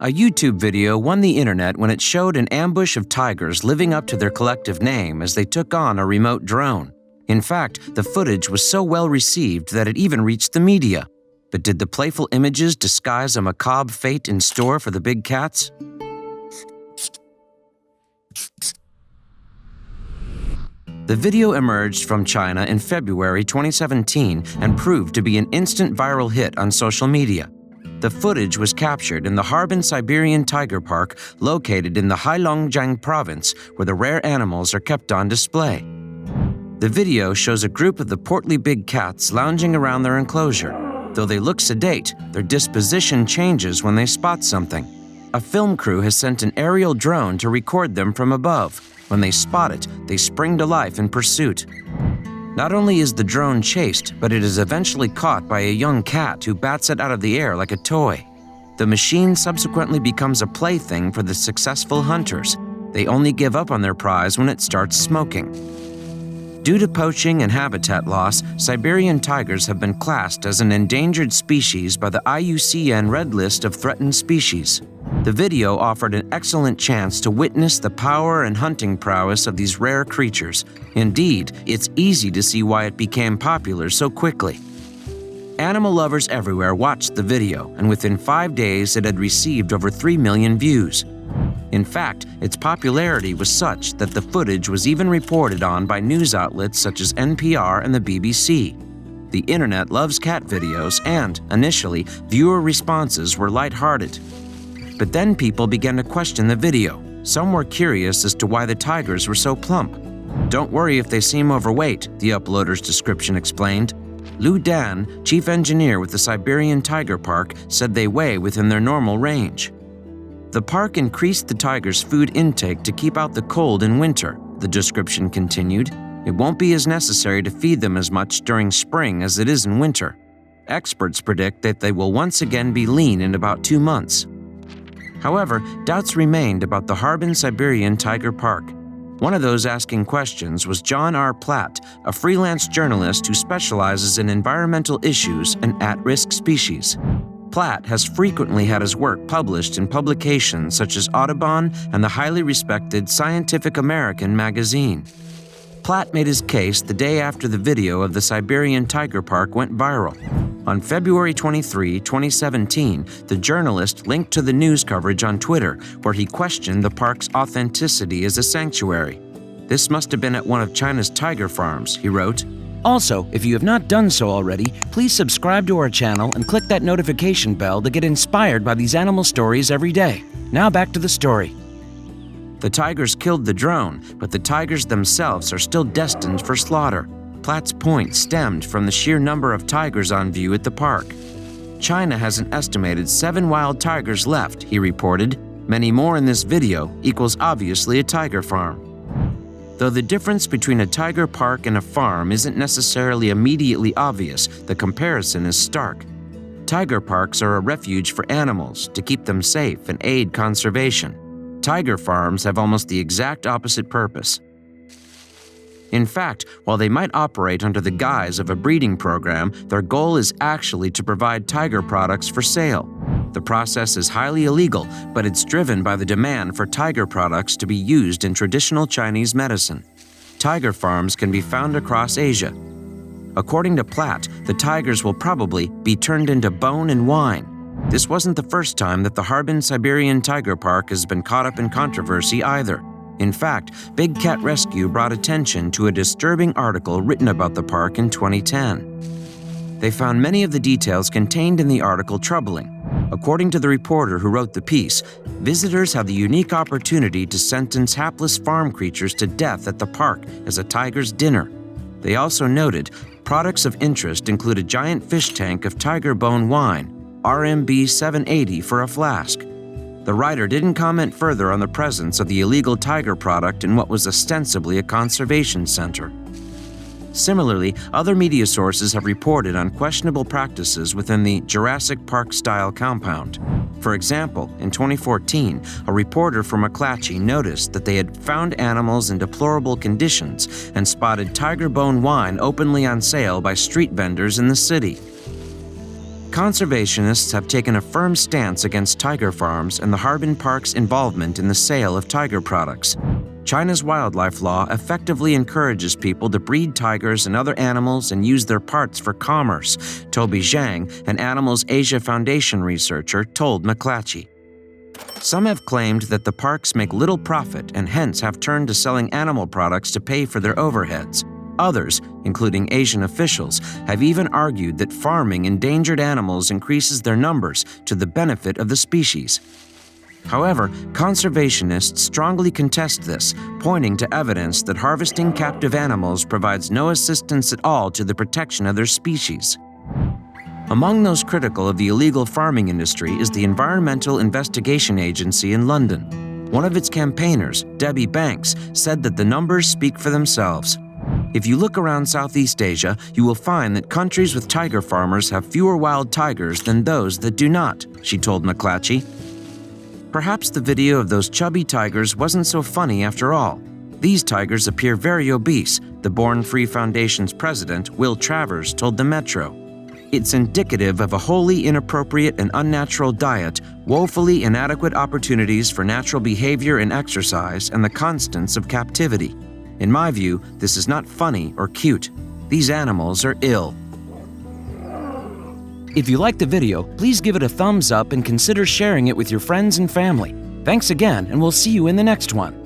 A YouTube video won the internet when it showed an ambush of tigers living up to their collective name as they took on a remote drone. In fact, the footage was so well received that it even reached the media. But did the playful images disguise a macabre fate in store for the big cats? The video emerged from China in February 2017 and proved to be an instant viral hit on social media. The footage was captured in the Harbin Siberian Tiger Park located in the Heilongjiang province, where the rare animals are kept on display. The video shows a group of the portly big cats lounging around their enclosure. Though they look sedate, their disposition changes when they spot something. A film crew has sent an aerial drone to record them from above. When they spot it, they spring to life in pursuit. Not only is the drone chased, but it is eventually caught by a young cat who bats it out of the air like a toy. The machine subsequently becomes a plaything for the successful hunters. They only give up on their prize when it starts smoking. Due to poaching and habitat loss, Siberian tigers have been classed as an endangered species by the IUCN Red List of Threatened Species. The video offered an excellent chance to witness the power and hunting prowess of these rare creatures. Indeed, it's easy to see why it became popular so quickly. Animal lovers everywhere watched the video, and within 5 days it had received over 3 million views. In fact, its popularity was such that the footage was even reported on by news outlets such as NPR and the BBC. The internet loves cat videos, and, initially, viewer responses were lighthearted. But then people began to question the video. Some were curious as to why the tigers were so plump. "Don't worry if they seem overweight," the uploader's description explained. Lu Dan, chief engineer with the Siberian Tiger Park, said they weigh within their normal range. The park increased the tigers' food intake to keep out the cold in winter, the description continued. It won't be as necessary to feed them as much during spring as it is in winter. Experts predict that they will once again be lean in about 2 months. However, doubts remained about the Harbin Siberian Tiger Park. One of those asking questions was John R. Platt, a freelance journalist who specializes in environmental issues and at-risk species. Platt has frequently had his work published in publications such as Audubon and the highly respected Scientific American magazine. Platt made his case the day after the video of the Siberian Tiger Park went viral. On February 23, 2017, the journalist linked to the news coverage on Twitter, where he questioned the park's authenticity as a sanctuary. "This must have been at one of China's tiger farms," he wrote. Also, if you have not done so already, please subscribe to our channel and click that notification bell to get inspired by these animal stories every day. Now back to the story. The tigers killed the drone, but the tigers themselves are still destined for slaughter. Platt's point stemmed from the sheer number of tigers on view at the park. China has an estimated 7 wild tigers left, he reported. Many more in this video equals obviously a tiger farm. Though the difference between a tiger park and a farm isn't necessarily immediately obvious, the comparison is stark. Tiger parks are a refuge for animals to keep them safe and aid conservation. Tiger farms have almost the exact opposite purpose. In fact, while they might operate under the guise of a breeding program, their goal is actually to provide tiger products for sale. The process is highly illegal, but it's driven by the demand for tiger products to be used in traditional Chinese medicine. Tiger farms can be found across Asia. According to Platt, the tigers will probably be turned into bone and wine. This wasn't the first time that the Harbin Siberian Tiger Park has been caught up in controversy either. In fact, Big Cat Rescue brought attention to a disturbing article written about the park in 2010. They found many of the details contained in the article troubling. According to the reporter who wrote the piece, visitors have the unique opportunity to sentence hapless farm creatures to death at the park as a tiger's dinner. They also noted products of interest include a giant fish tank of tiger bone wine, RMB 780 for a flask. The writer didn't comment further on the presence of the illegal tiger product in what was ostensibly a conservation center. Similarly, other media sources have reported on questionable practices within the Jurassic Park-style compound. For example, in 2014, a reporter from McClatchy noticed that they had found animals in deplorable conditions and spotted tiger bone wine openly on sale by street vendors in the city. Conservationists have taken a firm stance against tiger farms and the Harbin Park's involvement in the sale of tiger products. China's wildlife law effectively encourages people to breed tigers and other animals and use their parts for commerce, Toby Zhang, an Animals Asia Foundation researcher, told McClatchy. Some have claimed that the parks make little profit and hence have turned to selling animal products to pay for their overheads. Others, including Asian officials, have even argued that farming endangered animals increases their numbers to the benefit of the species. However, conservationists strongly contest this, pointing to evidence that harvesting captive animals provides no assistance at all to the protection of their species. Among those critical of the illegal farming industry is the Environmental Investigation Agency in London. One of its campaigners, Debbie Banks, said that the numbers speak for themselves. If you look around Southeast Asia, you will find that countries with tiger farmers have fewer wild tigers than those that do not, she told McClatchy. Perhaps the video of those chubby tigers wasn't so funny after all. These tigers appear very obese, the Born Free Foundation's president, Will Travers, told the Metro. It's indicative of a wholly inappropriate and unnatural diet, woefully inadequate opportunities for natural behavior and exercise, and the constants of captivity. In my view, this is not funny or cute. These animals are ill. If you liked the video, please give it a thumbs up and consider sharing it with your friends and family. Thanks again, and we'll see you in the next one.